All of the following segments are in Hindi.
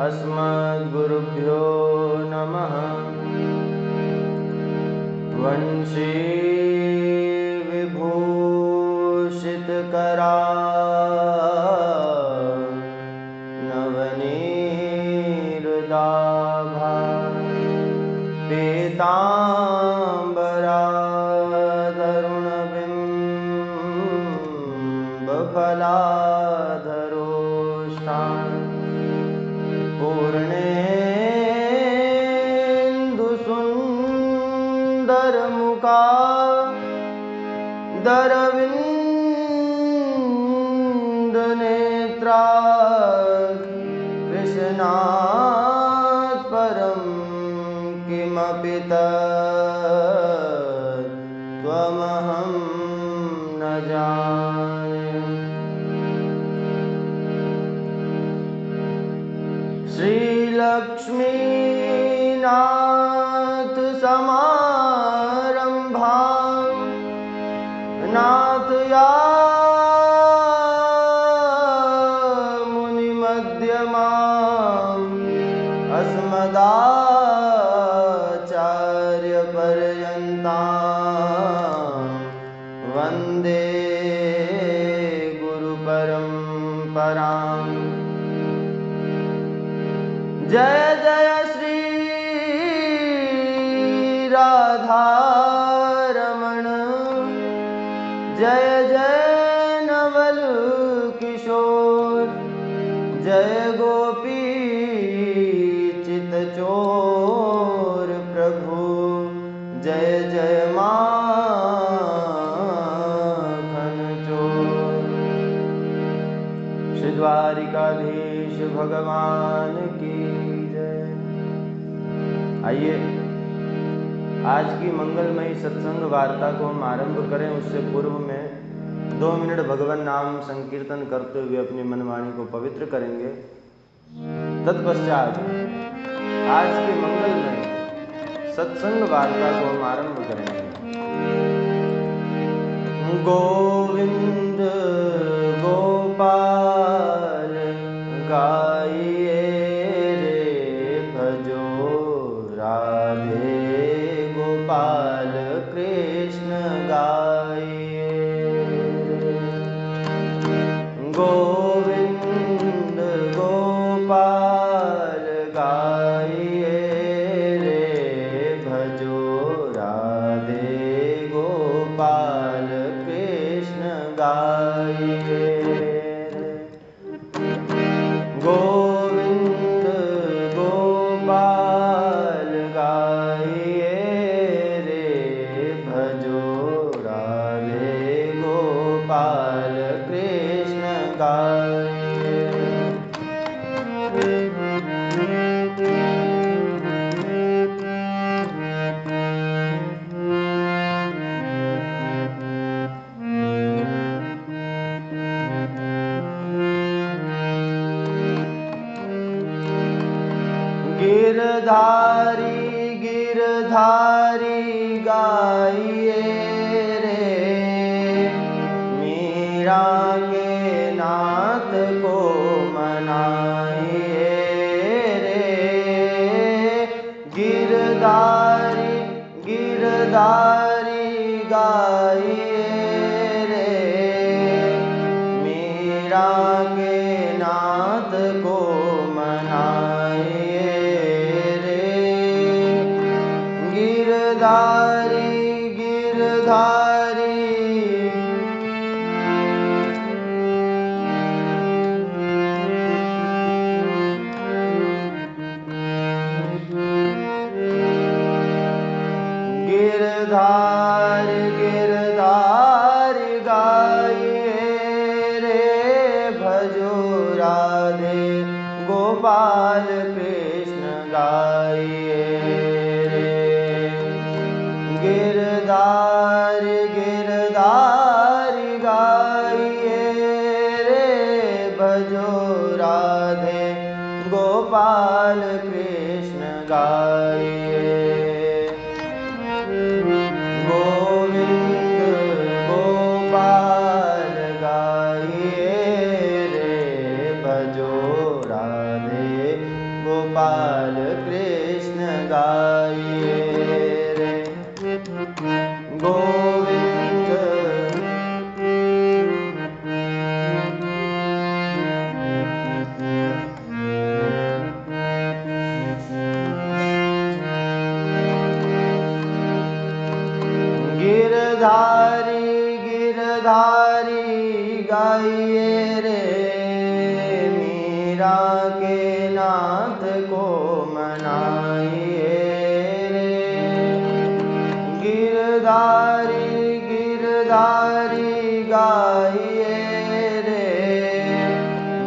अस्मद्गुरुभ्यो नमः। वंशी विभूषितकरा नवनीरुदाभा पीताम्बरा तरुणबिम्बफलाधरोष्ठान् पूर्णेन्दुसुन्दरमुखा दरविन्दनेत्रा कृष्णात् परं किमपि त्वमहं न जाने। श्रीलक्ष्मीनाथ समारम्भां नाथयामुनिमध्यमाम् अस्मदाचार्यपर्यन्तां वन्दे गुरुपरम्पराम्। जय जय श्री राधारमण, जय जय नवल किशोर, जय गोपी चितचोर प्रभु, जय जय माखन चोर। श्री द्वारिकाधीश भगवान की जय। आइए आज की मंगलमयी सत्संग वार्ता को हम आरंभ करें। उससे पूर्व में 2 मिनट भगवान नाम संकीर्तन करते हुए अपनी मनवाणी को पवित्र करेंगे। तत्पश्चात आज की मंगलमयी सत्संग वार्ता को हम आरंभ करेंगे। गोविंद गोपाल गाइए रे भजो राधे गोपाल कृष्ण गाइए। गोविंद गोपाल गाइए रे भजो राधे गोपाल कृष्ण गाइए। गोविंद गोपाल गाइए रे भजो राधे गोपाल कृष्ण गाइए। गिरधारी गिरधारी गाइए रे मीरा के नाथ को मनाइए रे। गिरधारी गिरधारी गाइए रे मीरा के नाथ को मनाइए रे। गिरधारी गिरधारी गिरधार गिरधार गाइए रे भजो राधे गोपाल कृष्ण गाइए रे। गिरधार गिरधार गाइए रे भजो राधे गोपाल कृष्ण गाइए। गोविंद गोपाल गाइए रे भजो राधे गोपाल कृष्ण गाइए रे गोविंद। गिरधारी गिरधारी गाइए रे मीरा के नाथ को मनाइए रे। गिरधारी गिरधारी गाइए रे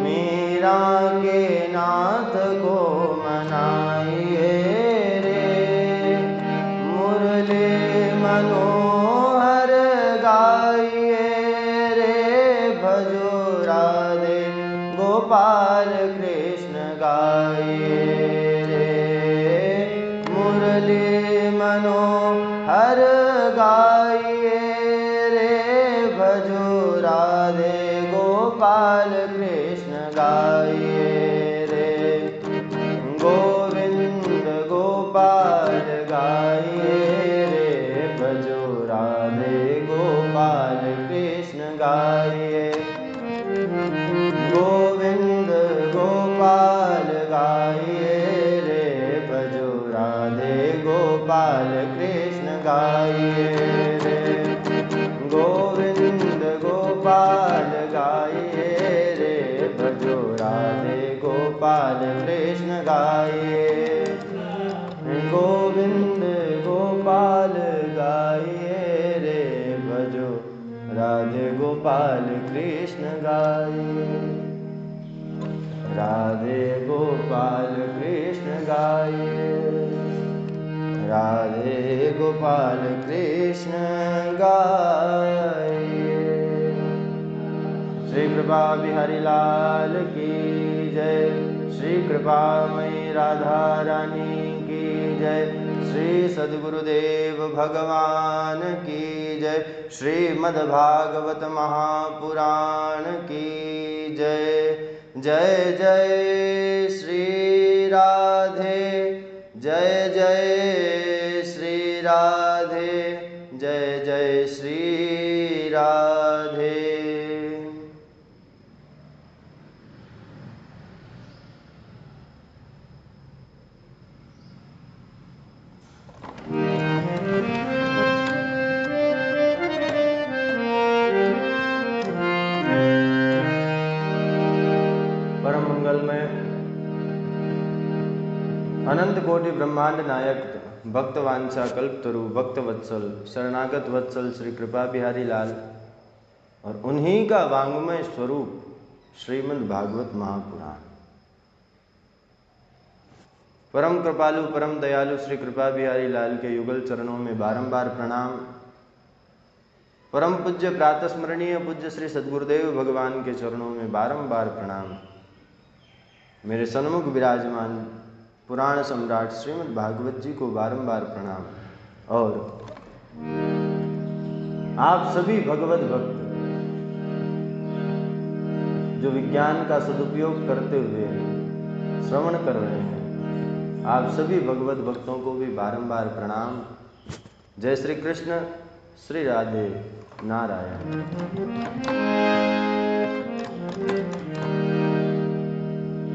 मीरा के नाथ को मनाइए रे। मुरली मनोहर गाइए रे भजो राधे गोपाल कृष्ण गाइए रे। मुरली मनोहर गाइए रे भजो राधे गोपाल कृष्ण गाइए रे। गोविंद गोपाल गाइए रे भजो राधे गोपाल कृष्ण गाइए। गोविंद गोपाल गाइए रे भजो राधे गोपाल कृष्ण गाइए रे। गोविंद गोपाल गाइए रे भजो राधे गोपाल कृष्ण गाइए। गोविंद गोपाल गाइए रे भजो राधे गोपाल कृष्ण गाइए। राधे गोपाल कृष्ण गाइए। राधे गोपाल कृष्ण गाइए। श्री कृपा बिहारी लाल की जय। श्री कृपामयी राधा रानी की जय। श्री सद्गुरुदेव भगवान की जय। श्रीमद्भागवत महापुराण की जय। जय जय श्री राधे जय जय श्री राधे जय जय श्री राधे। परम मंगलमय अनंत कोटि ब्रह्मांड नायक भक्त वांछा कल्पतरु भक्त वत्सल शरणागत वत्सल श्री कृपा बिहारी लाल और उन्हीं का वांग्मय स्वरूप श्रीमद् भागवत महापुराण। परम कृपालु परम दयालु श्री कृपा बिहारी लाल के युगल चरणों में बारंबार प्रणाम। परम पूज्य प्रातस्मरणीय पूज्य श्री सद्गुरुदेव भगवान के चरणों में बारंबार प्रणाम। मेरे सन्मुख विराजमान पुराण सम्राट श्रीमद् भागवत जी को बारंबार प्रणाम। और आप सभी भगवत भक्त जो विज्ञान का सदुपयोग करते हुए श्रवण कर रहे हैं, आप सभी भगवत भक्तों को भी बारंबार प्रणाम। जय श्री कृष्ण, श्री राधे, नारायण।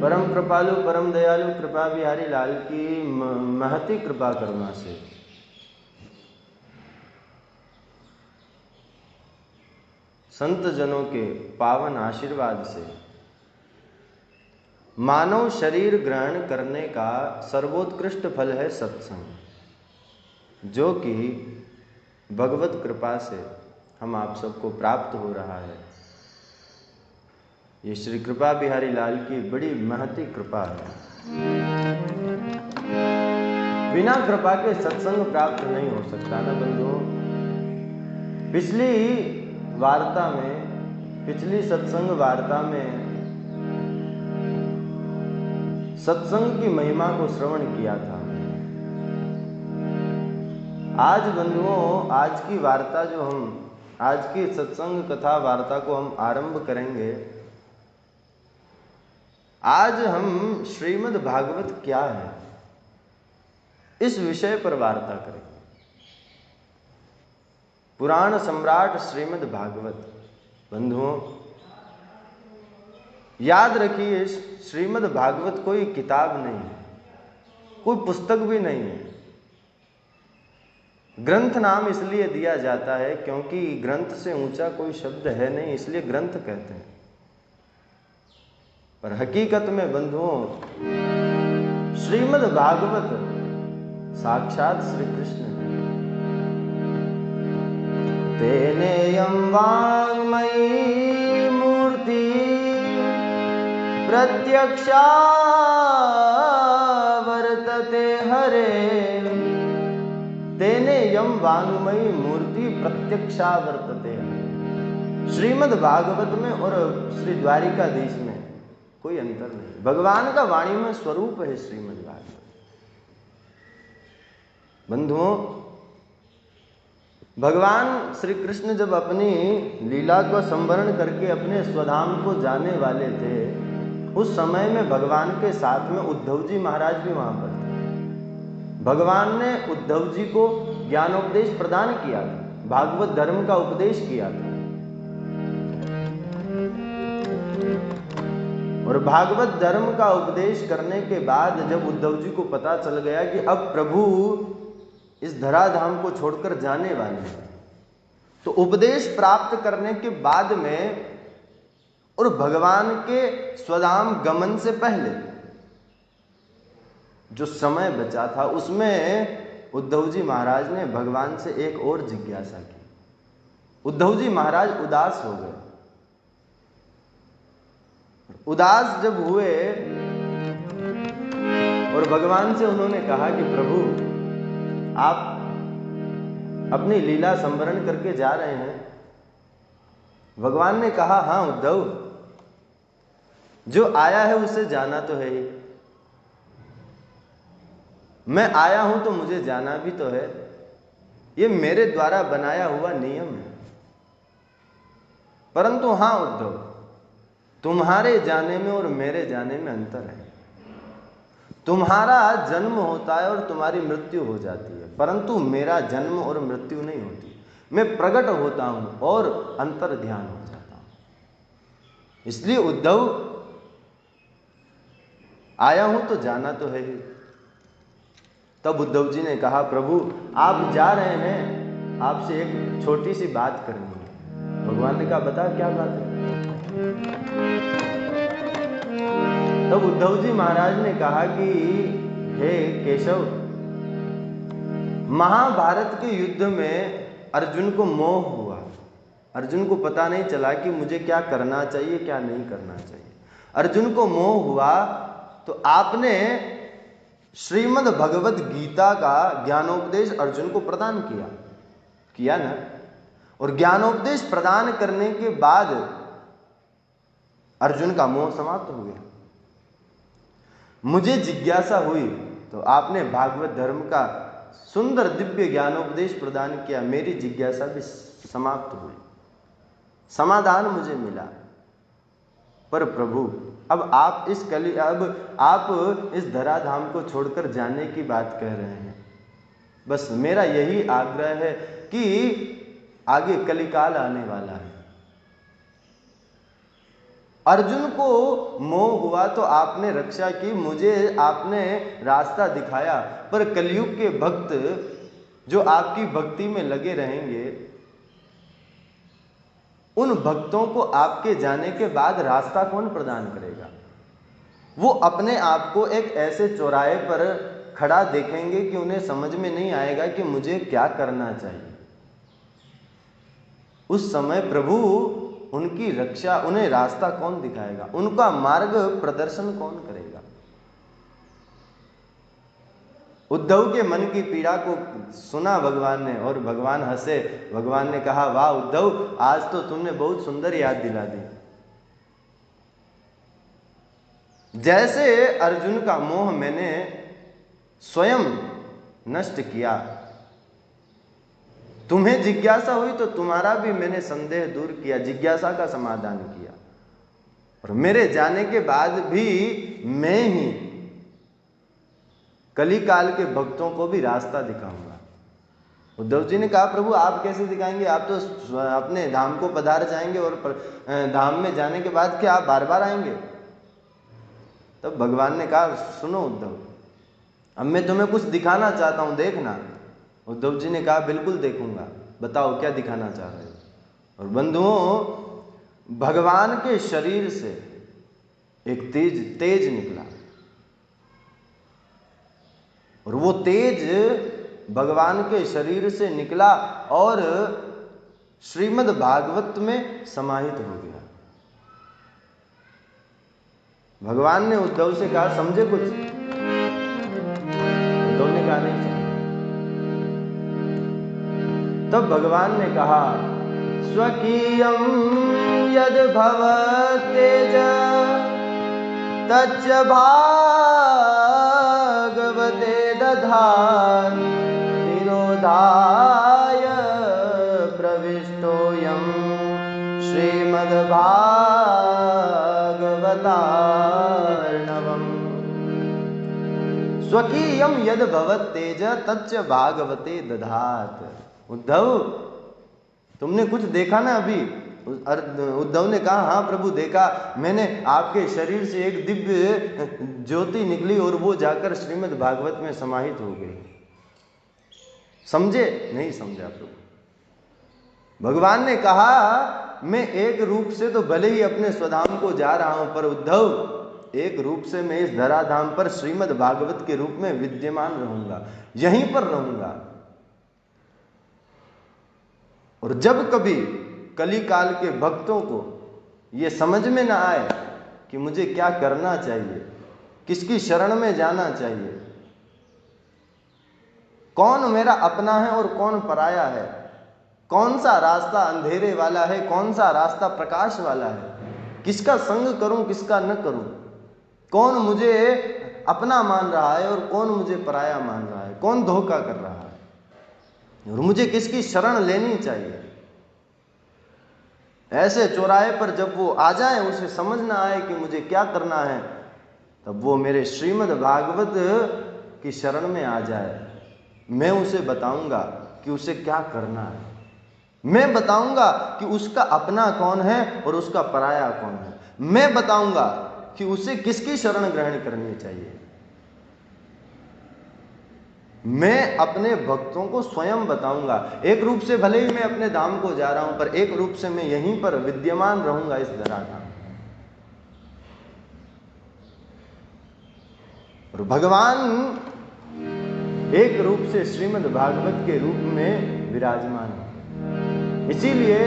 परम कृपालु परम दयालु कृपा बिहारी लाल की महती कृपा करुणा से संत जनों के पावन आशीर्वाद से मानव शरीर ग्रहण करने का सर्वोत्कृष्ट फल है सत्संग, जो कि भगवत कृपा से हम आप सबको प्राप्त हो रहा है। ये श्री कृपा बिहारी लाल की बड़ी महती कृपा है। बिना कृपा के सत्संग प्राप्त नहीं हो सकता ना बंधुओं। पिछली सत्संग वार्ता में सत्संग की महिमा को श्रवण किया था। आज बंधुओं, आज की वार्ता आज की सत्संग कथा वार्ता को हम आरंभ करेंगे। आज हम श्रीमद् भागवत क्या है, इस विषय पर वार्ता करें। पुराण सम्राट श्रीमद् भागवत। बंधुओं, याद रखिए, श्रीमद् भागवत कोई किताब नहीं है, कोई पुस्तक भी नहीं है। ग्रंथ नाम इसलिए दिया जाता है क्योंकि ग्रंथ से ऊंचा कोई शब्द है नहीं, इसलिए ग्रंथ कहते हैं। पर हकीकत में बंधुओं, श्रीमद् भागवत साक्षात श्री कृष्ण है। तेनेयं वाङ्मयी मूर्ति प्रत्यक्षा वर्तते हरे। तेनेयं वाङ्मयी मूर्ति प्रत्यक्षा वर्तते हरे। श्रीमद् भागवत में और श्री द्वारिकाधीश में कोई अंतर नहीं। भगवान का वाणी में स्वरूप है श्रीमद् भागवत। बंधुओं, भगवान श्री कृष्ण जब अपनी लीला को संवरण करके अपने स्वधाम को जाने वाले थे, उस समय में भगवान के साथ में उद्धव जी महाराज भी वहां पर थे। भगवान ने उद्धव जी को ज्ञानोपदेश प्रदान किया था, भागवत धर्म का उपदेश किया था। और भागवत धर्म का उपदेश करने के बाद जब उद्धव जी को पता चल गया कि अब प्रभु इस धराधाम को छोड़कर जाने वाले हैं, तो उपदेश प्राप्त करने के बाद में और भगवान के स्वधाम गमन से पहले जो समय बचा था, उसमें उद्धव जी महाराज ने भगवान से एक और जिज्ञासा की। उद्धव जी महाराज उदास हो गए। उदास जब हुए और भगवान से उन्होंने कहा कि प्रभु, आप अपनी लीला संवरण करके जा रहे हैं। भगवान ने कहा, हाँ उद्धव, जो आया है उसे जाना तो है ही। मैं आया हूं तो मुझे जाना भी तो है। ये मेरे द्वारा बनाया हुआ नियम है। परंतु हाँ उद्धव, तुम्हारे जाने में और मेरे जाने में अंतर है। तुम्हारा जन्म होता है और तुम्हारी मृत्यु हो जाती है, परंतु मेरा जन्म और मृत्यु नहीं होती। मैं प्रकट होता हूं और अंतर ध्यान हो जाता हूं। इसलिए उद्धव, आया हूं तो जाना तो है ही। तब उद्धव जी ने कहा, प्रभु आप जा रहे हैं, आपसे एक छोटी सी बात करनी है। भगवान ने कहा, बता क्या बात है। तब उद्धव जी महाराज ने कहा कि हे केशव, महाभारत के युद्ध में अर्जुन को मोह हुआ। अर्जुन को पता नहीं चला कि मुझे क्या करना चाहिए, क्या नहीं करना चाहिए। अर्जुन को मोह हुआ तो आपने श्रीमद् भगवत गीता का ज्ञानोपदेश अर्जुन को प्रदान किया ना। और ज्ञानोपदेश प्रदान करने के बाद अर्जुन का मोह समाप्त हो गया। मुझे जिज्ञासा हुई तो आपने भागवत धर्म का सुंदर दिव्य ज्ञानोपदेश प्रदान किया। मेरी जिज्ञासा भी समाप्त हुई, समाधान मुझे मिला। पर प्रभु, अब आप इस धराधाम को छोड़कर जाने की बात कह रहे हैं। बस मेरा यही आग्रह है कि आगे कलिकाल आने वाला है। अर्जुन को मोह हुआ तो आपने रक्षा की, मुझे आपने रास्ता दिखाया। पर कलयुग के भक्त जो आपकी भक्ति में लगे रहेंगे, उन भक्तों को आपके जाने के बाद रास्ता कौन प्रदान करेगा? वो अपने आप को एक ऐसे चौराहे पर खड़ा देखेंगे कि उन्हें समझ में नहीं आएगा कि मुझे क्या करना चाहिए। उस समय प्रभु उनकी रक्षा, उन्हें रास्ता कौन दिखाएगा? उनका मार्ग प्रदर्शन कौन करेगा? उद्धव के मन की पीड़ा को सुना भगवान ने और भगवान हंसे। भगवान ने कहा, वाह उद्धव, आज तो तुमने बहुत सुंदर याद दिला दी। जैसे अर्जुन का मोह मैंने स्वयं नष्ट किया, तुम्हें जिज्ञासा हुई तो तुम्हारा भी मैंने संदेह दूर किया, जिज्ञासा का समाधान किया। और मेरे जाने के बाद भी मैं ही कली काल के भक्तों को भी रास्ता दिखाऊंगा। उद्धव जी ने कहा प्रभु आप कैसे दिखाएंगे, आप तो अपने धाम को पधार जाएंगे और धाम में जाने के बाद क्या आप बार बार आएंगे? तब भगवान ने कहा सुनो उद्धव, अब मैं तुम्हें कुछ दिखाना चाहता हूं, देखना। उद्धव जी ने कहा बिल्कुल देखूंगा, बताओ क्या दिखाना चाह रहे हो। और बंधुओं, भगवान के शरीर से एक तेज निकला और वो तेज भगवान के शरीर से निकला और श्रीमद् भागवत में समाहित हो गया। भगवान ने उद्धव से कहा समझे कुछ? उद्धव ने कहा नहीं समझे। तब भगवान ने कहा स्वकीयं यद भवतेज तच्च भागवते दधात् तिरोधाय प्रविष्टोऽयं श्रीमद्भागवतार्णवम्। स्वकीयं यद भवतेज तच्च भागवते दधात्। उद्धव तुमने कुछ देखा ना अभी? उद्धव ने कहा हाँ प्रभु देखा, मैंने आपके शरीर से एक दिव्य ज्योति निकली और वो जाकर श्रीमद् भागवत में समाहित हो गई। समझे? नहीं समझा प्रभु। भगवान ने कहा मैं एक रूप से तो भले ही अपने स्वधाम को जा रहा हूं, पर उद्धव एक रूप से मैं इस धराधाम पर श्रीमद् भागवत के रूप में विद्यमान रहूंगा, यहीं पर रहूंगा। और जब कभी कली काल के भक्तों को ये समझ में ना आए कि मुझे क्या करना चाहिए, किसकी शरण में जाना चाहिए, कौन मेरा अपना है और कौन पराया है, कौन सा रास्ता अंधेरे वाला है, कौन सा रास्ता प्रकाश वाला है, किसका संग करूं किसका न करूं, कौन मुझे अपना मान रहा है और कौन मुझे पराया मान रहा है, कौन धोखा कर रहा है, और मुझे किसकी शरण लेनी चाहिए, ऐसे चौराहे पर जब वो आ जाए, उसे समझ ना आए कि मुझे क्या करना है, तब वो मेरे श्रीमद् भागवत की शरण में आ जाए। मैं उसे बताऊंगा कि उसे क्या करना है, मैं बताऊंगा कि उसका अपना कौन है और उसका पराया कौन है, मैं बताऊंगा कि उसे किसकी शरण ग्रहण करनी चाहिए। मैं अपने भक्तों को स्वयं बताऊंगा। एक रूप से भले ही मैं अपने धाम को जा रहा हूं, पर एक रूप से मैं यहीं पर विद्यमान रहूंगा इस धराधाम। और भगवान एक रूप से श्रीमद् भागवत के रूप में विराजमान है। इसीलिए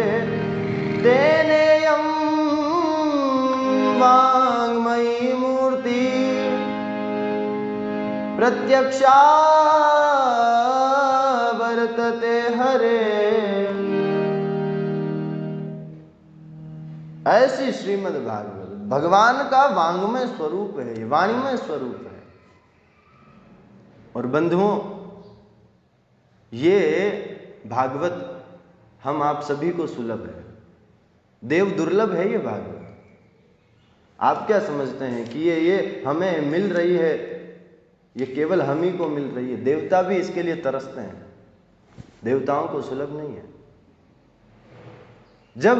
तेनेयं वाङ्मयी मूर्ति प्रत्यक्षा वर्तते हरे। ऐसी श्रीमद् भागवत भगवान का वांग्मय स्वरूप है, ये वाणीमय स्वरूप है। और बंधुओं, ये भागवत हम आप सभी को सुलभ है, देव दुर्लभ है ये भागवत। आप क्या समझते हैं कि ये हमें मिल रही है, ये केवल हम ही को मिल रही है? देवता भी इसके लिए तरसते हैं, देवताओं को सुलभ नहीं है। जब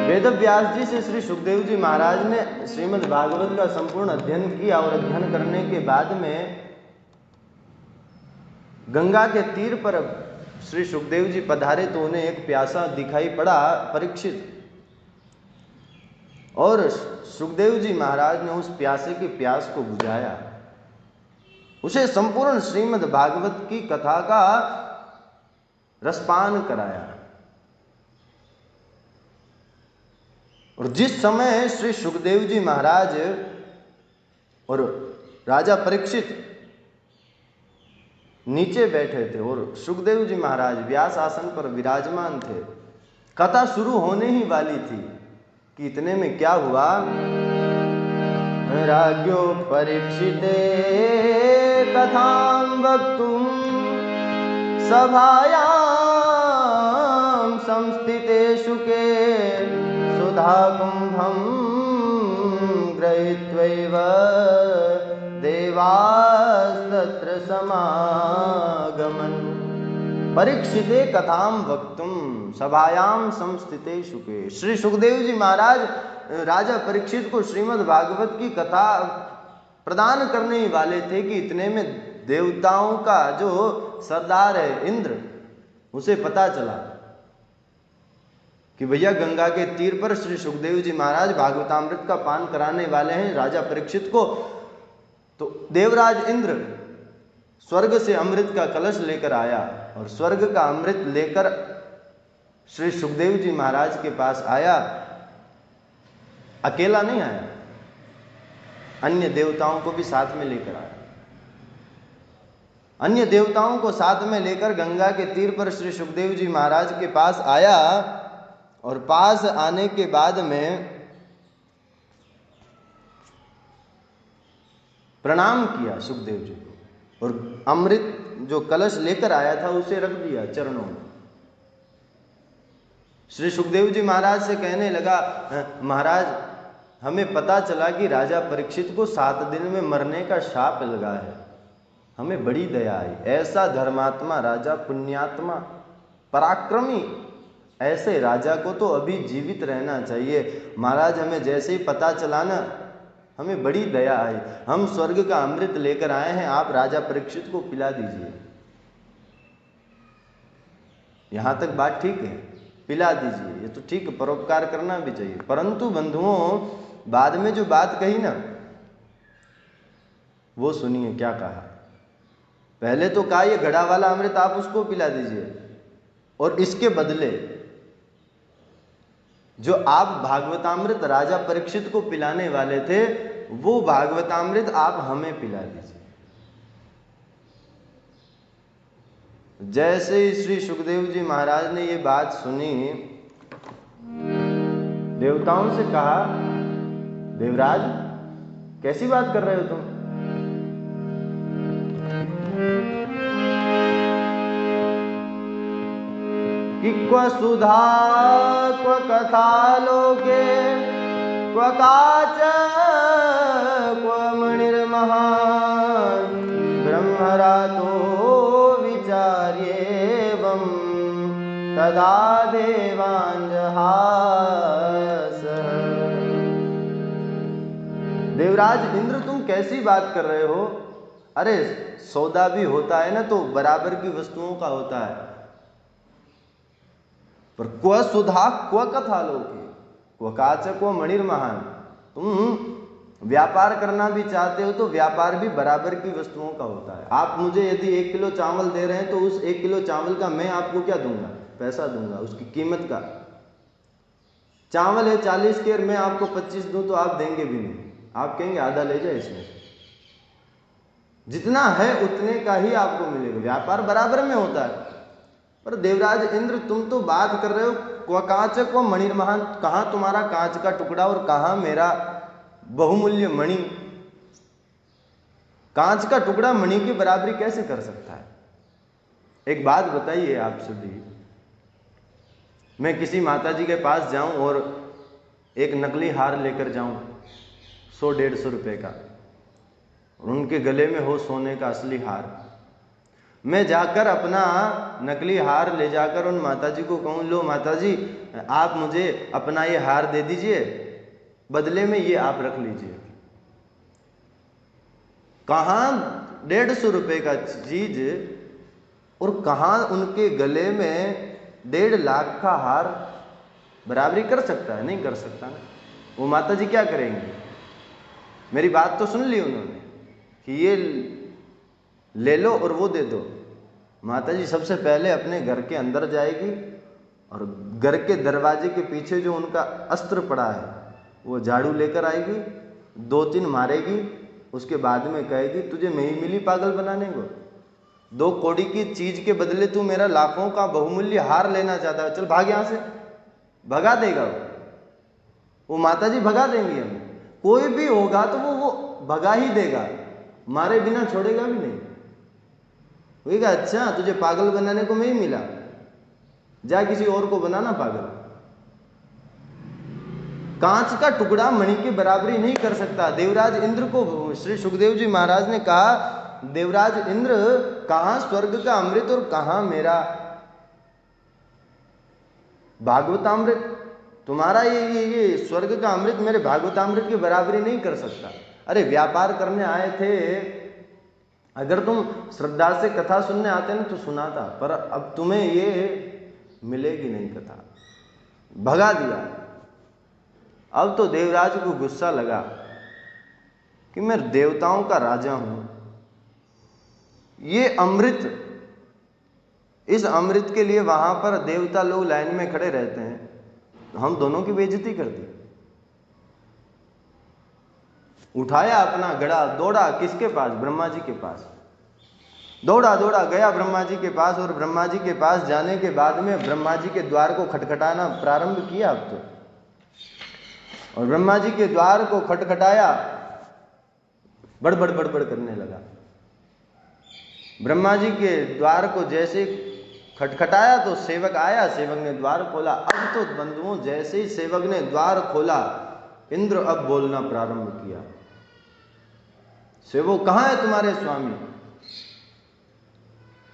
वेद व्यास जी से श्री सुखदेव जी महाराज ने श्रीमद् भागवत का संपूर्ण अध्ययन किया और अध्ययन करने के बाद में गंगा के तीर पर श्री सुखदेव जी पधारे तो उन्हें एक प्यासा दिखाई पड़ा, परीक्षित। और सुखदेव जी महाराज ने उस प्यासे की प्यास को बुझाया, उसे संपूर्ण श्रीमद् भागवत की कथा का रसपान कराया। और जिस समय श्री सुखदेव जी महाराज और राजा परीक्षित नीचे बैठे थे और सुखदेव जी महाराज व्यास आसन पर विराजमान थे, कथा शुरू होने ही वाली थी कि इतने में क्या हुआ, राज्ञो परीक्षिते कथां वक्तुं सभायां संस्थिते शुके सुधा कुंभं गृहीत्वैव देवास्तत्र समागमन्। परीक्षिते कथाम वक्तुम सभायाम संस्थिते शुके। श्री सुखदेव जी महाराज राजा परीक्षित को श्रीमद् भागवत की कथा प्रदान करने ही वाले थे कि इतने में देवताओं का जो सरदार है इंद्र, उसे पता चला कि भैया गंगा के तीर पर श्री सुखदेव जी महाराज भागवतामृत का पान कराने वाले हैं राजा परीक्षित को। तो देवराज इंद्र स्वर्ग से अमृत का कलश लेकर आया और स्वर्ग का अमृत लेकर श्री सुखदेव जी महाराज के पास आया। अकेला नहीं आया, अन्य देवताओं को भी साथ में लेकर आया। अन्य देवताओं को साथ में लेकर गंगा के तीर पर श्री सुखदेव जी महाराज के पास आया और पास आने के बाद में प्रणाम किया सुखदेव जी को और अमृत जो कलश लेकर आया था उसे रख दिया चरणों में। श्री सुखदेव जी महाराज से कहने लगा, महाराज हमें पता चला कि राजा परीक्षित को 7 दिन में मरने का शाप लगा है, हमें बड़ी दया आई। ऐसा धर्मात्मा राजा, पुण्यात्मा, पराक्रमी, ऐसे राजा को तो अभी जीवित रहना चाहिए। महाराज हमें जैसे ही पता चला ना, हमें बड़ी दया आई, हम स्वर्ग का अमृत लेकर आए हैं, आप राजा परीक्षित को पिला दीजिए। यहां तक बात ठीक है, पिला दीजिए, ये तो ठीक है, परोपकार करना भी चाहिए। परंतु बंधुओं, बाद में जो बात कही ना, वो सुनिए क्या कहा। पहले तो कहा ये घड़ा वाला अमृत आप उसको पिला दीजिए और इसके बदले जो आप भागवतामृत राजा परीक्षित को पिलाने वाले थे, वो भागवतामृत आप हमें पिला दीजिए। जैसे ही श्री सुखदेव जी महाराज ने ये बात सुनी, देवताओं से कहा, देवराज कैसी बात कर रहे हो तुम? कि क्व सुधा क्व कथा लोके क्व काच क्व मणिर्महान् ब्रह्मरातो विचार्येवं तदा देवांजहास। देवराज इंद्र तुम कैसी बात कर रहे हो? अरे सौदा भी होता है ना तो बराबर की वस्तुओं का होता है, पर क्व सुधा क्व कथा लोके क्व काच क्व मणिर्महान्। तुम व्यापार करना भी चाहते हो तो व्यापार भी बराबर की वस्तुओं का होता है। आप मुझे यदि 1 किलो चावल दे रहे हैं तो उस 1 किलो चावल का मैं आपको क्या दूंगा? पैसा दूंगा, उसकी कीमत का। चावल है 40 के, मैं आपको 25 दूं तो आप देंगे भी नहीं, आप कहेंगे आधा ले जाए इसमें। जितना है उतने का ही आपको मिलेगा, व्यापार बराबर में होता है। पर देवराज इंद्र तुम तो बात कर रहे हो क्व कांच क्व मणिर्महान्, कहाँ तुम्हारा कांच का टुकड़ा और कहाँ मेरा बहुमूल्य मणि? कांच का टुकड़ा मणि की बराबरी कैसे कर सकता है? एक बात बताइए आप सभी, मैं किसी माता जी के पास जाऊं और एक नकली हार लेकर जाऊं 100-150 रुपए का, और उनके गले में हो सोने का असली हार, मैं जाकर अपना नकली हार ले जाकर उन माताजी को कहूँ, लो माताजी आप मुझे अपना ये हार दे दीजिए, बदले में ये आप रख लीजिए। कहाँ 150 रुपए का चीज और कहाँ उनके गले में 1.5 लाख का हार बराबरी कर सकता है? नहीं कर सकता ना। वो माताजी क्या करेंगे? मेरी बात तो सुन ली उन्होंने कि ये ले लो और वो दे दो। माताजी सबसे पहले अपने घर के अंदर जाएगी और घर के दरवाजे के पीछे जो उनका अस्त्र पड़ा है वो झाड़ू लेकर आएगी, 2-3 मारेगी, उसके बाद में कहेगी तुझे मैं ही मिली पागल बनाने को? 2 कौड़ी की चीज के बदले तू मेरा लाखों का बहुमूल्य हार लेना चाहता है, चल भाग यहां से। भगा देगा वो माताजी भगा देंगी हमें। कोई भी होगा तो वो भगा ही देगा, मारे बिना छोड़ेगा भी नहीं। कहेगा अच्छा तुझे पागल बनाने को मैं ही मिला, जा किसी और को बनाना पागल। कांच का टुकड़ा मणि की बराबरी नहीं कर सकता। देवराज इंद्र को श्री सुखदेव जी महाराज ने कहा, देवराज इंद्र, कहां स्वर्ग का अमृत और कहां मेरा भागवतामृत? तुम्हारा ये स्वर्ग का अमृत मेरे भागवतामृत की बराबरी नहीं कर सकता। अरे व्यापार करने आए थे, अगर तुम श्रद्धा से कथा सुनने आते ना तो सुनाता, पर अब तुम्हें ये मिलेगी नहीं कथा, भगा दिया। अब तो देवराज को गुस्सा लगा कि मैं देवताओं का राजा हूं, ये अमृत, इस अमृत के लिए वहां पर देवता लोग लाइन में खड़े रहते हैं, तो हम दोनों की बेइज्जती कर दी। उठाया अपना घड़ा, दौड़ा किसके पास? ब्रह्मा जी के पास। दौड़ा दौड़ा गया ब्रह्मा जी के पास, और ब्रह्मा जी के पास जाने के बाद में ब्रह्मा जी के द्वार को खटखटाना प्रारंभ किया। अब तो और ब्रह्मा जी के द्वार को खटखटाया, बड़बड़ बड़बड़ करने लगा। ब्रह्मा जी के द्वार को जैसे खटखटाया तो सेवक आया, सेवक ने द्वार खोला। अब तो बंधुओं, जैसे ही सेवक ने द्वार खोला, इंद्र अब बोलना प्रारंभ किया। सेवक, कहां है तुम्हारे स्वामी,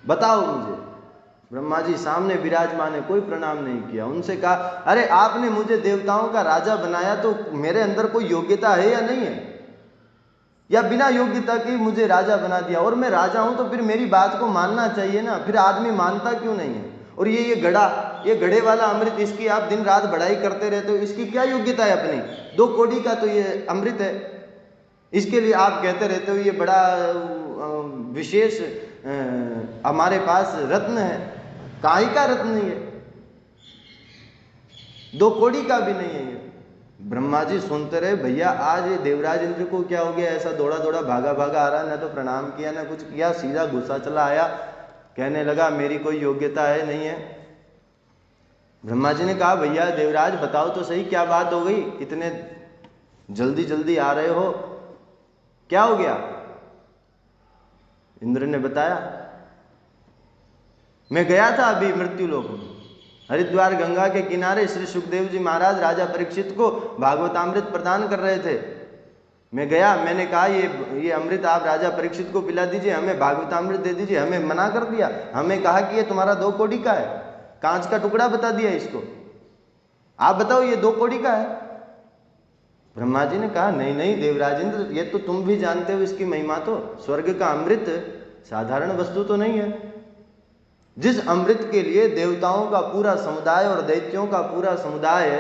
बताओ मुझे। ब्रह्मा जी सामने विराजमान है, कोई प्रणाम नहीं किया। उनसे कहा, अरे आपने मुझे देवताओं का राजा बनाया, तो मेरे अंदर कोई योग्यता है या नहीं है, या बिना योग्यता के मुझे राजा बना दिया? और मैं राजा हूं तो फिर मेरी बात को मानना चाहिए ना, फिर आदमी मानता क्यों नहीं है? और ये घड़ा, ये घड़े वाला अमृत, इसकी आप दिन रात बढ़ाई करते रहते हो, इसकी क्या योग्यता है अपनी? 2 कौड़ी का तो ये अमृत है, इसके लिए आप कहते रहते हो ये बड़ा विशेष हमारे पास रत्न है। काहे का रत्न नहीं है, 2 कौड़ी का भी नहीं है ये। ब्रह्मा जी सुनते रहे, भैया आज ये देवराज इंद्र को क्या हो गया, ऐसा दौड़ा दौड़ा भागा भागा आ रहा, ना तो प्रणाम किया ना कुछ किया, सीधा गुस्सा चला आया, कहने लगा मेरी कोई योग्यता है नहीं है। ब्रह्मा जी ने कहा, भैया देवराज बताओ तो सही, क्या बात हो गई, इतने जल्दी जल्दी आ रहे हो, क्या हो गया? इंद्र ने बताया, मैं गया था अभी मृत्युलोक में, हरिद्वार गंगा के किनारे श्री सुखदेव जी महाराज राजा परीक्षित को भागवतामृत प्रदान कर रहे थे। मैं गया, मैंने कहा ये अमृत आप राजा परीक्षित को पिला दीजिए, हमें भागवतामृत दे दीजिए। हमें मना कर दिया, हमें कहा कि ये तुम्हारा 2 कौड़ी का है, कांच का टुकड़ा बता दिया इसको, आप बताओ ये 2 कौड़ी का है। ब्रह्मा जी ने कहा, नहीं नहीं देवराज इंद्र, ये तो तुम भी जानते हो इसकी महिमा, तो स्वर्ग का अमृत साधारण वस्तु तो नहीं है। जिस अमृत के लिए देवताओं का पूरा समुदाय और दैत्यों का पूरा समुदाय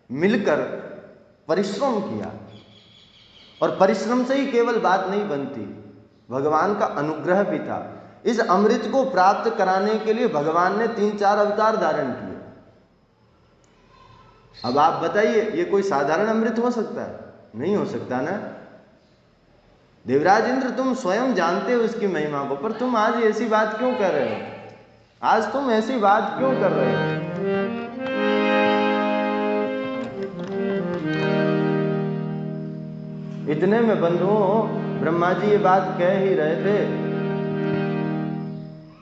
मिलकर परिश्रम किया, और परिश्रम से ही केवल बात नहीं बनती, भगवान का अनुग्रह भी था। इस अमृत को प्राप्त कराने के लिए भगवान ने 3-4 अवतार धारण किए। अब आप बताइए, ये कोई साधारण अमृत हो सकता है? नहीं हो सकता ना। देवराज इंद्र, तुम स्वयं जानते हो इसकी महिमा को, पर तुम आज ऐसी बात क्यों कर रहे हो? आज तुम ऐसी बात क्यों कर रहे हो? इतने में बंधुओं ब्रह्मा जी ये बात कह ही रहे थे,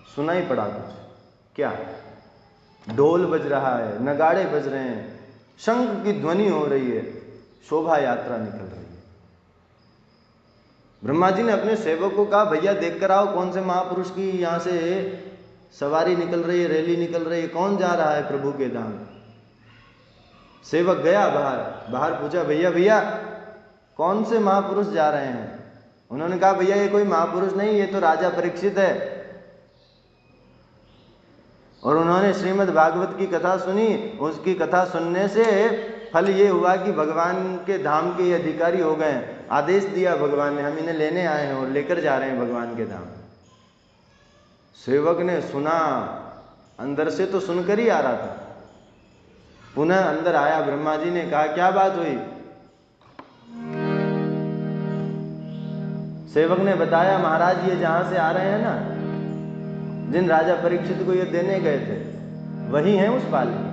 सुनाई पड़ा कुछ। क्या? ढोल बज रहा है, नगाड़े बज रहे हैं, शंख की ध्वनि हो रही है, शोभा यात्रा निकल रही है। ब्रह्मा जी ने अपने सेवक को कहा, भैया देख कर आओ कौन से महापुरुष की यहाँ से सवारी निकल रही है, रैली निकल रही है, कौन जा रहा है प्रभु के धाम। सेवक गया बाहर पूछा, भैया भैया कौन से महापुरुष जा रहे हैं? उन्होंने कहा, भैया ये कोई महापुरुष नहीं, ये तो राजा परीक्षित है। और उन्होंने श्रीमद् भागवत की कथा सुनी। उसकी कथा सुनने से फल ये हुआ कि भगवान के धाम के अधिकारी हो गए। आदेश दिया भगवान ने, हम इन्हें लेने आए हैं और लेकर जा रहे हैं भगवान के धाम। सेवक ने सुना, अंदर से तो सुनकर ही आ रहा था, पुनः अंदर आया। ब्रह्मा जी ने कहा, क्या बात हुई? सेवक ने बताया, महाराज ये जहां से आ रहे हैं ना, जिन राजा परीक्षित को ये देने गए थे, वही हैं उस पालकी।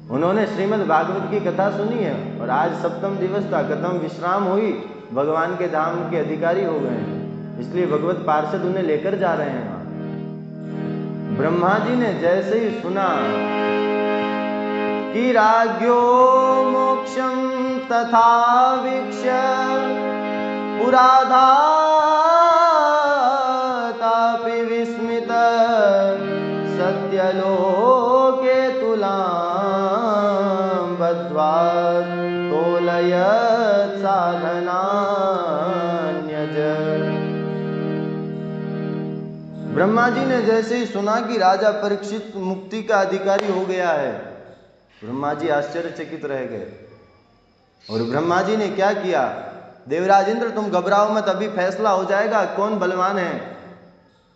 उन्होंने श्रीमद् भागवत की कथा सुनी है, और आज 7वां दिवस था, खत्म विश्राम हुई, भगवान के धाम के अधिकारी हो गए हैं, इसलिए भगवत पार्षद उन्हें लेकर जा रहे हैं वहां। ब्रह्मा जी ने जैसे ही सुना कि राज्ञो मोक्षं तथा वीक्ष्य पुराधातापि विस्मित सत्यलोके तुलां बद्ध्वा तोलयत् साधनान्यज। ब्रह्मा जी ने जैसे ही सुना कि राजा परीक्षित मुक्ति का अधिकारी हो गया है, ब्रह्मा जी आश्चर्यचकित रह गए। और ब्रह्मा जी ने क्या किया, देवराज इंद्र तुम घबराओ मत, अभी फैसला हो जाएगा कौन बलवान है,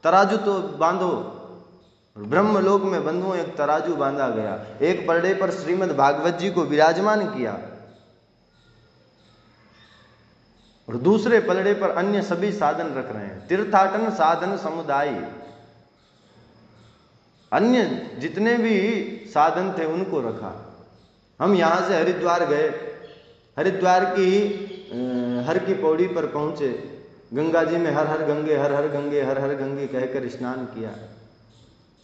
तराजू तो बांधो। ब्रह्मलोक में बंधुओं एक तराजू बांधा गया, एक पलड़े पर श्रीमद् भागवत जी को विराजमान किया और दूसरे पलड़े पर अन्य सभी साधन रख रहे हैं। तीर्थाटन साधन समुदाय, अन्य जितने भी साधन थे उनको रखा। हम यहां से हरिद्वार गए, हरिद्वार की हर की पौड़ी पर पहुंचे, गंगा जी में हर हर गंगे हर हर गंगे हर हर गंगे कहकर स्नान किया,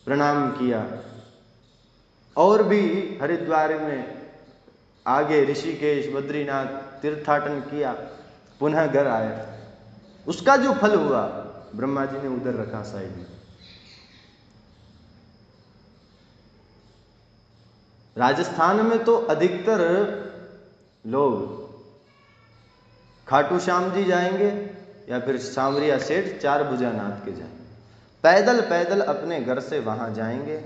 प्रणाम किया। और भी हरिद्वार में आगे ऋषिकेश बद्रीनाथ तीर्थाटन किया, पुनः घर आए। उसका जो फल हुआ ब्रह्मा जी ने उधर रखा साइड में। राजस्थान में तो अधिकतर लोग खाटू श्याम जी जाएंगे या फिर सांवरिया सेठ चार भुजानाथ के जाएंगे, पैदल पैदल अपने घर से वहां जाएंगे,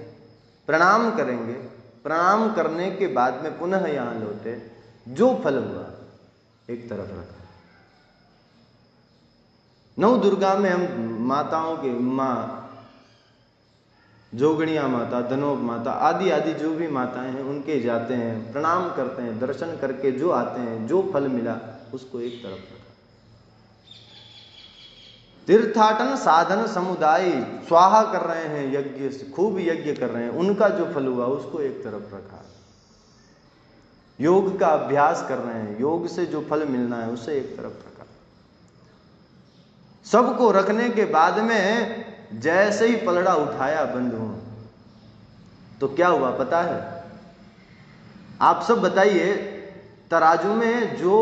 प्रणाम करेंगे, प्रणाम करने के बाद में पुनः यहां लौटे। जो फल हुआ एक तरफ रखा। नौ दुर्गा में हम माताओं के माँ जोगणिया माता, धनोब माता आदि आदि जो भी माताएं हैं उनके जाते हैं, प्रणाम करते हैं, दर्शन करके जो आते हैं, जो फल मिला उसको एक तरफ रखा। तीर्थाटन साधन समुदाय स्वाहा कर रहे हैं, यज्ञ से खूब यज्ञ कर रहे हैं, उनका जो फल हुआ उसको एक तरफ रखा। योग का अभ्यास कर रहे हैं, योग से जो फल मिलना है उसे एक तरफ रखा। सबको रखने के बाद में जैसे ही पलड़ा उठाया बंधुओं, तो क्या हुआ पता है? आप सब बताइए, तराजू में जो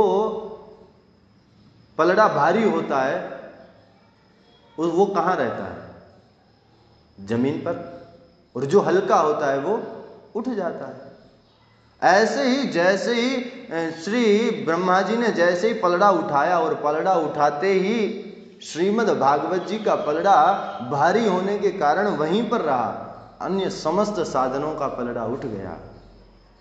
पलड़ा भारी होता है वो कहां रहता है? जमीन पर। और जो हल्का होता है वो उठ जाता है। ऐसे ही जैसे ही श्री ब्रह्मा जी ने जैसे ही पलड़ा उठाया और पलड़ा उठाते ही श्रीमद् भागवत जी का पलड़ा भारी होने के कारण वहीं पर रहा, अन्य समस्त साधनों का पलड़ा उठ गया।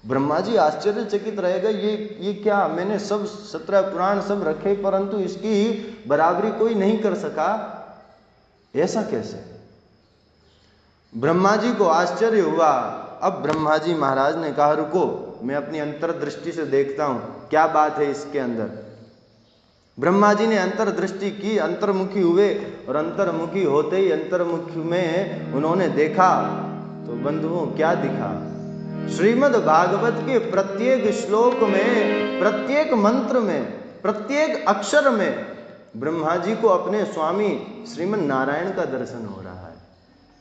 ब्रह्मा जी आश्चर्यचकित रह गए, ये क्या, मैंने सब 17 पुराण सब रखे परंतु इसकी बराबरी कोई नहीं कर सका, ऐसा कैसे? ब्रह्मा जी को आश्चर्य हुआ। अब ब्रह्मा जी महाराज ने कहा रुको, मैं अपनी अंतर्दृष्टि से देखता हूं क्या बात है इसके अंदर। ब्रह्मा जी ने अंतर्दृष्टि की, अंतर्मुखी हुए और अंतर्मुखी होते ही अंतर्मुखी में उन्होंने देखा तो बंधुओं क्या दिखा? श्रीमद् भागवत के प्रत्येक श्लोक में, प्रत्येक मंत्र में, प्रत्येक अक्षर में ब्रह्मा जी को अपने स्वामी श्रीमन नारायण का दर्शन हो रहा है,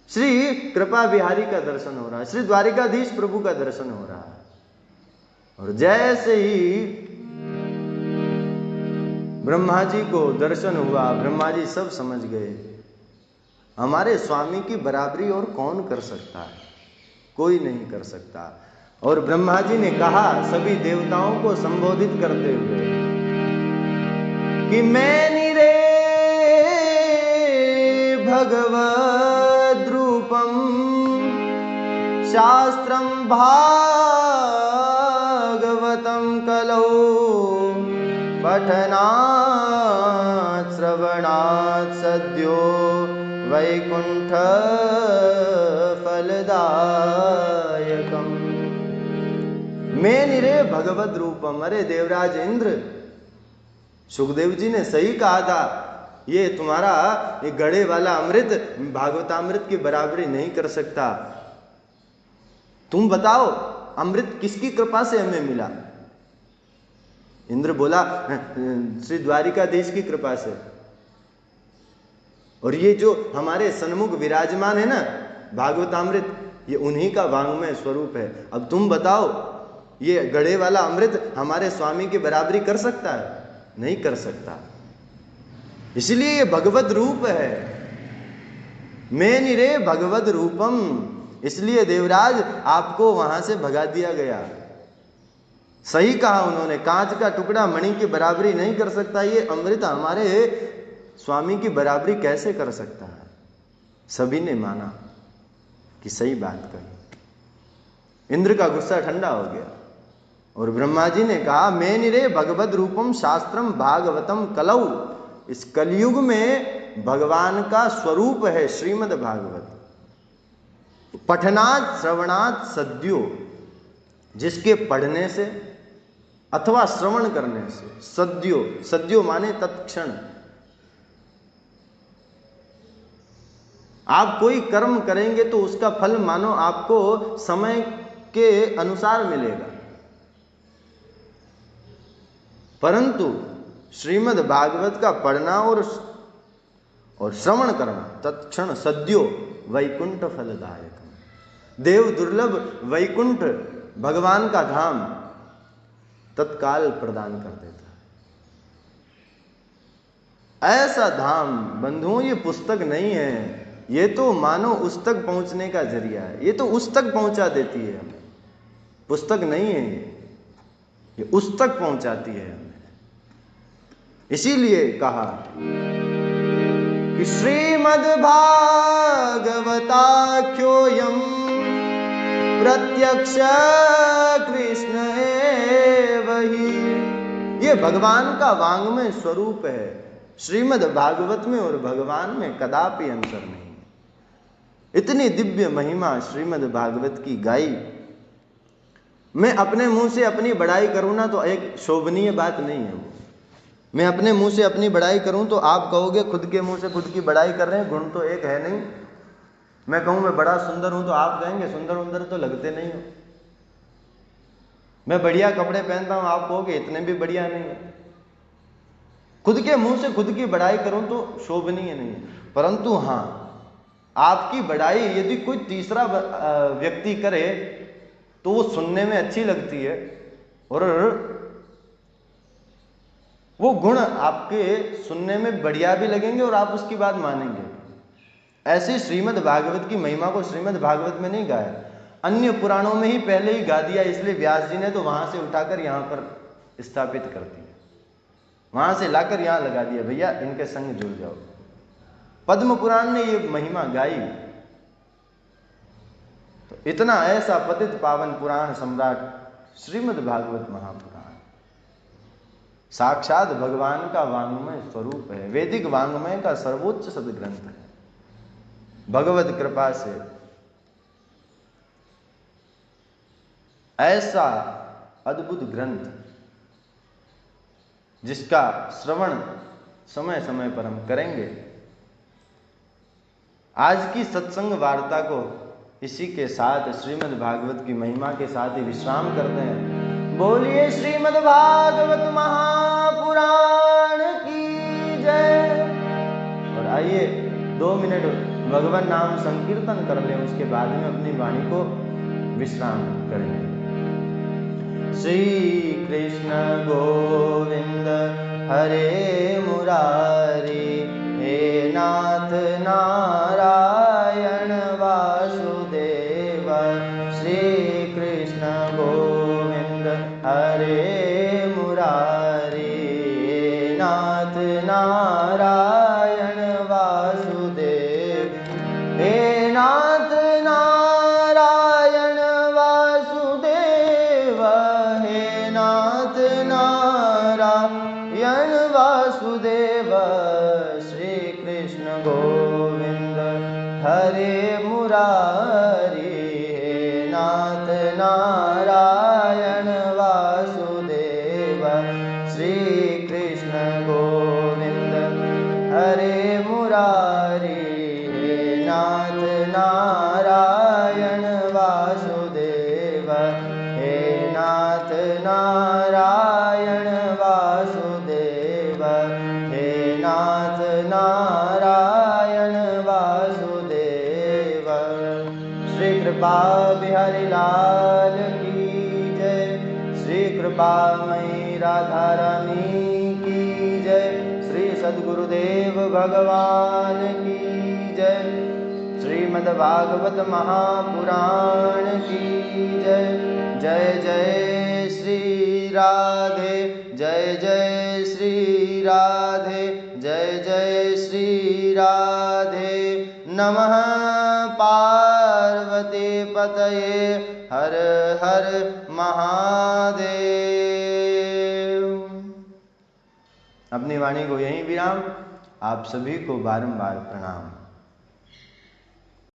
श्री कृपा बिहारी का दर्शन हो रहा है, श्री द्वारिकाधीश प्रभु का दर्शन हो रहा है। और जैसे ही ब्रह्मा जी को दर्शन हुआ, ब्रह्मा जी सब समझ गए, हमारे स्वामी की बराबरी और कौन कर सकता है? कोई नहीं कर सकता। और ब्रह्मा जी ने कहा सभी देवताओं को संबोधित करते हुए कि मैं निरे भगवद् रूपम शास्त्रम भागवतम कलौ पठनात् श्रवणात् सद्यो वैकुंठ फलदायकम। मैं निरे भगवद् रूपम। अरे देवराज इंद्र, सुखदेव जी ने सही कहा था, ये तुम्हारा ये गड़े वाला अमृत भागवतामृत की बराबरी नहीं कर सकता। तुम बताओ अमृत किसकी कृपा से हमें मिला? इंद्र बोला श्री द्वारिकाधीश की कृपा से। और ये जो हमारे सन्मुख विराजमान है ना भागवतामृत, ये उन्हीं का वांग्मय स्वरूप है। अब तुम बताओ ये गड़े वाला अमृत हमारे स्वामी की बराबरी कर सकता है? नहीं कर सकता। इसलिए ये भगवत रूप है। मेनिरे भगवत रूपम। इसलिए देवराज आपको वहां से भगा दिया गया। सही कहा उन्होंने, कांच का टुकड़ा मणि की बराबरी नहीं कर सकता, ये अमृत हमारे स्वामी की बराबरी कैसे कर सकता है? सभी ने माना कि सही बात कही। इंद्र का गुस्सा ठंडा हो गया और ब्रह्मा जी ने कहा, मेनिरे भगवत रूपम शास्त्रम भागवतम कलौ। इस कलयुग में भगवान का स्वरूप है श्रीमद् भागवत। पठनात् श्रवणात् सद्यो, जिसके पढ़ने से अथवा श्रवण करने से, सद्यो, सद्यो माने तत्क्षण। आप कोई कर्म करेंगे तो उसका फल मानो आपको समय के अनुसार मिलेगा, परंतु श्रीमद् भागवत का पढ़ना और श्रवण करना तत्क्षण सद्यो वैकुंठ फलदायक। देव दुर्लभ वैकुंठ भगवान का धाम तत्काल प्रदान कर देता है। ऐसा धाम बंधुओं, ये पुस्तक नहीं है, ये तो मानो उस तक पहुंचने का जरिया है। ये तो उस तक पहुंचा देती है हमें, पुस्तक नहीं है ये उस तक पहुंचाती है हमें। इसीलिए कहा कि श्रीमद् भागवताख्योऽयं प्रत्यक्ष कृष्ण एव हि। ये भगवान का वांग्मय स्वरूप है। श्रीमद् भागवत में और भगवान में कदापि अंतर नहीं। इतनी दिव्य महिमा श्रीमद् भागवत की गाई। मैं अपने मुंह से अपनी बड़ाई करूं ना तो एक शोभनीय बात नहीं है वो। मैं अपने मुंह से अपनी बड़ाई करूं तो आप कहोगे खुद के मुंह से खुद की बड़ाई कर रहे हैं, गुण तो एक है नहीं। मैं कहूं मैं बड़ा सुंदर हूं तो आप कहेंगे सुंदर उंदर तो लगते नहीं हो। मैं बढ़िया कपड़े पहनता हूं, आप कहोगे इतने भी बढ़िया नहीं है। खुद के मुंह से खुद की बड़ाई करूं तो शोभनीय नहीं है, परंतु हाँ, आपकी बड़ाई यदि कोई तीसरा व्यक्ति करे तो वो सुनने में अच्छी लगती है और वो गुण आपके सुनने में बढ़िया भी लगेंगे और आप उसकी बात मानेंगे। ऐसे श्रीमद् भागवत की महिमा को श्रीमद् भागवत में नहीं गाया, अन्य पुराणों में ही पहले ही गा दिया। इसलिए व्यास जी ने तो वहां से उठाकर यहाँ पर स्थापित कर दिया, वहां से लाकर यहाँ लगा दिया, भैया इनके संग जुड़ जाओ। पद्म पुराण ने ये महिमा गाई। तो इतना ऐसा पतित पावन पुराण सम्राट श्रीमद् भागवत महापुराण साक्षात भगवान का वांग्मय स्वरूप है। वैदिक वांग्मय का सर्वोच्च सदग्रंथ है। भगवत कृपा से ऐसा अद्भुत ग्रंथ जिसका श्रवण समय समय पर हम करेंगे। आज की सत्संग वार्ता को इसी के साथ श्रीमद् भागवत की महिमा के साथ ही विश्राम करते हैं। बोलिए श्रीमद् भागवत महापुराण की जय। और आइए 2 मिनट भगवान नाम संकीर्तन कर लें, उसके बाद में अपनी वाणी को विश्राम करेंगे। श्री कृष्ण गोविंद हरे मुरारी, हे नाथ नारायण वासुदेव। श्री कृष्ण गोविंद हरे मुरारी, हे नाथ नारायण वासुदेव। हे नाथ नारायण वासुदेव, हे नाथ नारायण वासुदेव। श्री कृष्ण गोविंद हरे मुरारी, हे नाथ नारायण वासुदेव। श्री कृष्ण गोविंद हरे मुरारी, हे नाथ नारायण वासुदेव। हे नाथ नारायण वासुदेव, हे नाथ नारायण वासुदेव। श्री कृपा बिहारी लाल की जय। कृपामयी राधा रानी की जय। श्री सद्गुरुदेव भगवान की जय। श्रीमद्भागवत महापुराण की जय। जय जय श्री राधे, जय जय श्री राधे, जय जय श्री राधे। नमः पार्वती पतये, हर हर महादेव। अपनी वाणी को यहीं विराम। आप सभी को बारंबार प्रणाम।